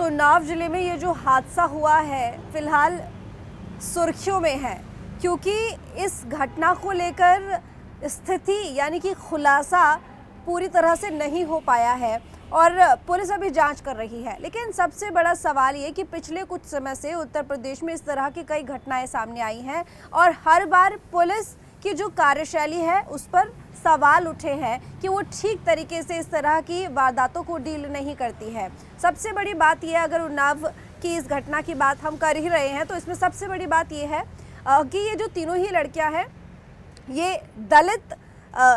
उन्नाव ज़िले में ये जो हादसा हुआ है फिलहाल सुर्खियों में है, क्योंकि इस घटना को लेकर स्थिति यानी कि खुलासा पूरी तरह से नहीं हो पाया है और पुलिस अभी जांच कर रही है। लेकिन सबसे बड़ा सवाल ये कि पिछले कुछ समय से उत्तर प्रदेश में इस तरह की कई घटनाएं सामने आई हैं और हर बार पुलिस की जो कार्यशैली है उस पर सवाल उठे हैं कि वो ठीक तरीके से इस तरह की वारदातों को डील नहीं करती है। सबसे बड़ी बात यह, अगर उन्नाव की इस घटना की बात हम कर ही रहे हैं तो इसमें सबसे बड़ी बात यह है कि ये जो तीनों ही लड़कियां हैं ये दलित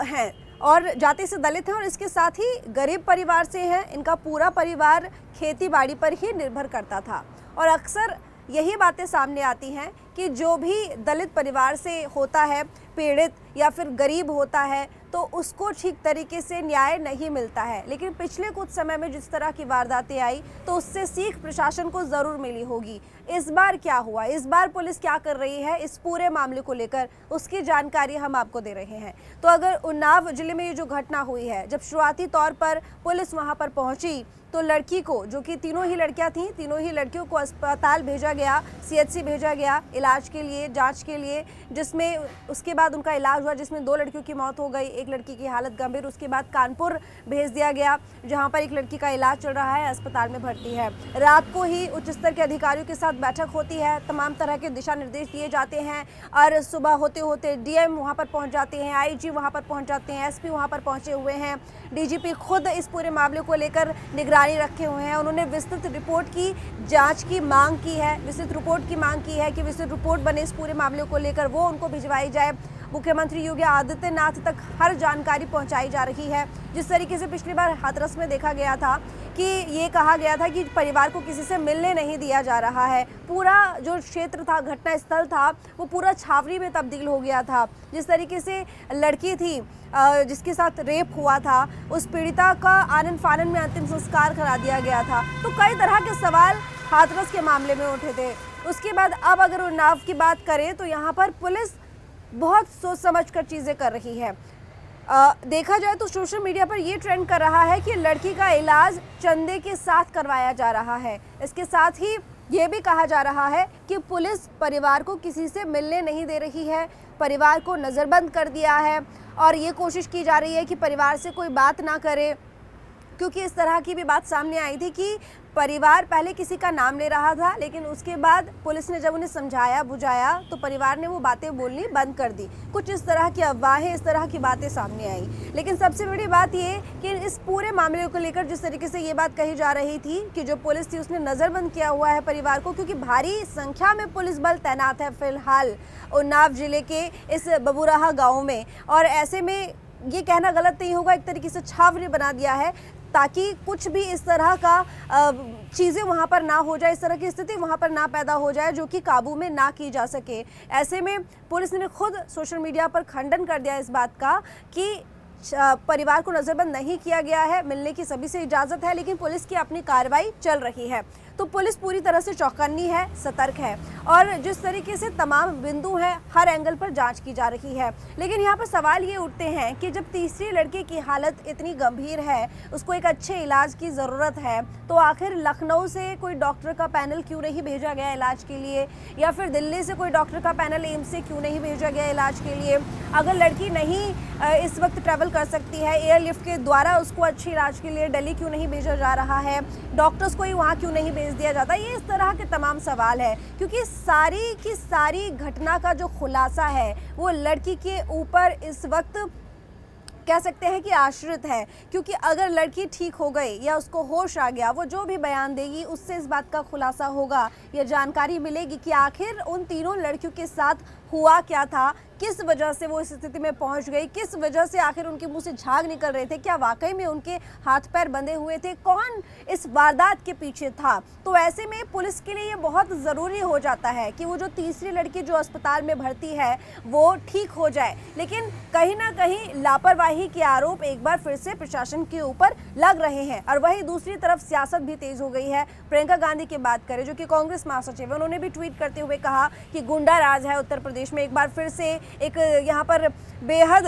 हैं और जाति से दलित हैं और इसके साथ ही गरीब परिवार से हैं। इनका पूरा परिवार खेती बाड़ी पर ही निर्भर करता था और अक्सर यही बातें सामने आती हैं कि जो भी दलित परिवार से होता है, पीड़ित या फिर गरीब होता है, तो उसको ठीक तरीके से न्याय नहीं मिलता है। लेकिन पिछले कुछ समय में जिस तरह की वारदातें आई तो उससे सीख प्रशासन को ज़रूर मिली होगी। इस बार क्या हुआ, इस बार पुलिस क्या कर रही है इस पूरे मामले को लेकर, उसकी जानकारी हम आपको दे रहे हैं। तो अगर उन्नाव जिले में ये जो घटना हुई है, जब शुरुआती तौर पर पुलिस वहाँ पर पहुँची तो लड़की को, जो कि तीनों ही लड़कियां थीं, तीनों ही लड़कियों को अस्पताल भेजा गया, सीएचसी भेजा गया इलाज के लिए, जांच के लिए, जिसमें उसके बाद उनका इलाज हुआ, जिसमें 2 लड़कियों की मौत हो गई, एक लड़की की हालत गंभीर। उसके बाद कानपुर भेज दिया गया जहां पर एक लड़की का इलाज चल रहा है, अस्पताल में भर्ती है। रात को ही उच्च स्तर के अधिकारियों के साथ बैठक होती है, तमाम तरह के दिशा निर्देश दिए जाते हैं और सुबह होते होते डीएम वहाँ पर पहुँच जाते हैं, आईजी वहाँ पर पहुँच जाते हैं, एसपी वहाँ पर पहुँचे हुए हैं, डीजीपी खुद इस पूरे मामले को लेकर निगरानी रखे हुए हैं। उन्होंने विस्तृत रिपोर्ट की जांच की मांग की है, विस्तृत रिपोर्ट की मांग की है कि विस्तृत रिपोर्ट बने इस पूरे मामले को लेकर, वो उनको भिजवाई जाए। मुख्यमंत्री योगी आदित्यनाथ तक हर जानकारी पहुंचाई जा रही है। जिस तरीके से पिछली बार हाथरस में देखा गया था कि ये कहा गया था कि परिवार को किसी से मिलने नहीं दिया जा रहा है, पूरा जो क्षेत्र था, घटना स्थल था, वो पूरा छावनी में तब्दील हो गया था। जिस तरीके से लड़की थी जिसके साथ रेप हुआ था, उस पीड़िता का आनन फानन में अंतिम संस्कार करा दिया गया था। तो कई तरह के सवाल हाथरस के मामले में उठे थे। उसके बाद अब अगर उन्नाव की बात करें तो यहाँ पर पुलिस बहुत सोच समझ कर चीज़ें कर रही है। देखा जाए तो सोशल मीडिया पर ये ट्रेंड कर रहा है कि लड़की का इलाज चंदे के साथ करवाया जा रहा है। इसके साथ ही ये भी कहा जा रहा है कि पुलिस परिवार को किसी से मिलने नहीं दे रही है, परिवार को नज़रबंद कर दिया है और ये कोशिश की जा रही है कि परिवार से कोई बात ना करे, क्योंकि इस तरह की भी बात सामने आई थी कि परिवार पहले किसी का नाम ले रहा था, लेकिन उसके बाद पुलिस ने जब उन्हें समझाया बुझाया तो परिवार ने वो बातें बोलनी बंद कर दी। कुछ इस तरह की अफवाहें, इस तरह की बातें सामने आई। लेकिन सबसे बड़ी बात ये कि इस पूरे मामले को लेकर जिस तरीके से ये बात कही जा रही थी कि जो पुलिस थी उसने नज़रबंद किया हुआ है परिवार को, क्योंकि भारी संख्या में पुलिस बल तैनात है फिलहाल उन्नाव जिले के इस बबुराहा गाँव में, और ऐसे में ये कहना गलत नहीं होगा, एक तरीके से छावनी बना दिया है ताकि कुछ भी इस तरह का चीज़ें वहाँ पर ना हो जाए, इस तरह की स्थिति वहाँ पर ना पैदा हो जाए जो कि काबू में ना की जा सके। ऐसे में पुलिस ने खुद सोशल मीडिया पर खंडन कर दिया इस बात का कि परिवार को नज़रबंद नहीं किया गया है, मिलने की सभी से इजाज़त है, लेकिन पुलिस की अपनी कार्रवाई चल रही है। तो पुलिस पूरी तरह से चौकन्नी है, सतर्क है और जिस तरीके से तमाम बिंदु हैं हर एंगल पर जांच की जा रही है। लेकिन यहाँ पर सवाल ये उठते हैं कि जब तीसरी लड़की की हालत इतनी गंभीर है, उसको एक अच्छे इलाज की ज़रूरत है, तो आखिर लखनऊ से कोई डॉक्टर का पैनल क्यों नहीं भेजा गया इलाज के लिए, या फिर दिल्ली से कोई डॉक्टर का पैनल एम्स से क्यों नहीं भेजा गया इलाज के लिए। अगर लड़की नहीं इस वक्त ट्रैवल कर सकती है, एयरलिफ्ट के द्वारा उसको अच्छे इलाज के लिए दिल्ली क्यों नहीं भेजा जा रहा है, डॉक्टर्स को ही वहाँ क्यों नहीं भेज दिया जाता। ये इस तरह के तमाम सवाल है, क्योंकि सारी की सारी घटना का जो खुलासा है वो लड़की के ऊपर इस वक्त कह सकते हैं कि आश्रित है। क्योंकि अगर लड़की ठीक हो गई या उसको होश आ गया, वो जो भी बयान देगी उससे इस बात का खुलासा होगा, ये जानकारी मिलेगी कि आखिर उन तीनों लड़कियों के साथ हुआ क्या था, किस वजह से वो इस स्थिति में पहुंच गई, किस वजह से आखिर उनके मुंह से झाग निकल रहे थे, क्या वाकई में उनके हाथ पैर बंधे हुए थे, कौन इस वारदात के पीछे था। तो ऐसे में पुलिस के लिए ये बहुत ज़रूरी हो जाता है कि वो जो तीसरी लड़की जो अस्पताल में भर्ती है वो ठीक हो जाए। लेकिन कहीं ना कहीं लापरवाही के आरोप एक बार फिर से प्रशासन के ऊपर लग रहे हैं और वहीं दूसरी तरफ सियासत भी तेज हो गई है। प्रियंका गांधी की बात करें जो कि कांग्रेस महासचिव है, उन्होंने भी ट्वीट करते हुए कहा कि गुंडा राज है उत्तर प्रदेश में। एक बार फिर से एक यहाँ पर बेहद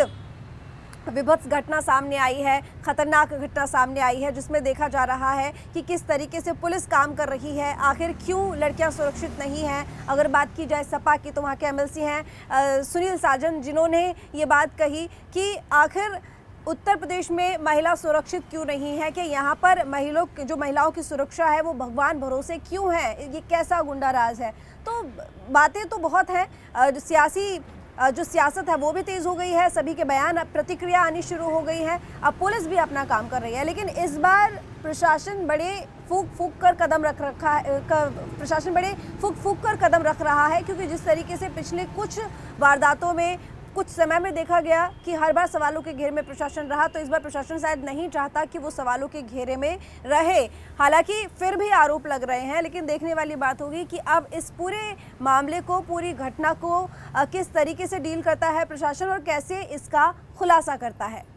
विभत्स घटना सामने आई है, खतरनाक घटना सामने आई है, जिसमें देखा जा रहा है कि किस तरीके से पुलिस काम कर रही है। आखिर क्यों लड़कियां सुरक्षित नहीं हैं? अगर बात की जाए सपा की, तो वहाँ के एमएलसी हैं सुनील साजन, जिन्होंने ये बात कही कि आखिर उत्तर प्रदेश में महिला सुरक्षित क्यों नहीं है, कि यहाँ पर महिलाओं की सुरक्षा है वो भगवान भरोसे क्यों है, ये कैसा गुंडा राज है। तो बातें तो बहुत हैं, जो सियासत है वो भी तेज़ हो गई है, सभी के बयान, प्रतिक्रिया आनी शुरू हो गई है। अब पुलिस भी अपना काम कर रही है, लेकिन इस बार प्रशासन बड़े फूक कर कदम रख रहा है, क्योंकि जिस तरीके से पिछले कुछ वारदातों में कुछ समय में देखा गया कि हर बार सवालों के घेरे में प्रशासन रहा, तो इस बार प्रशासन शायद नहीं चाहता कि वो सवालों के घेरे में रहे। हालांकि फिर भी आरोप लग रहे हैं, लेकिन देखने वाली बात होगी कि अब इस पूरे मामले को, पूरी घटना को किस तरीके से डील करता है प्रशासन और कैसे इसका खुलासा करता है।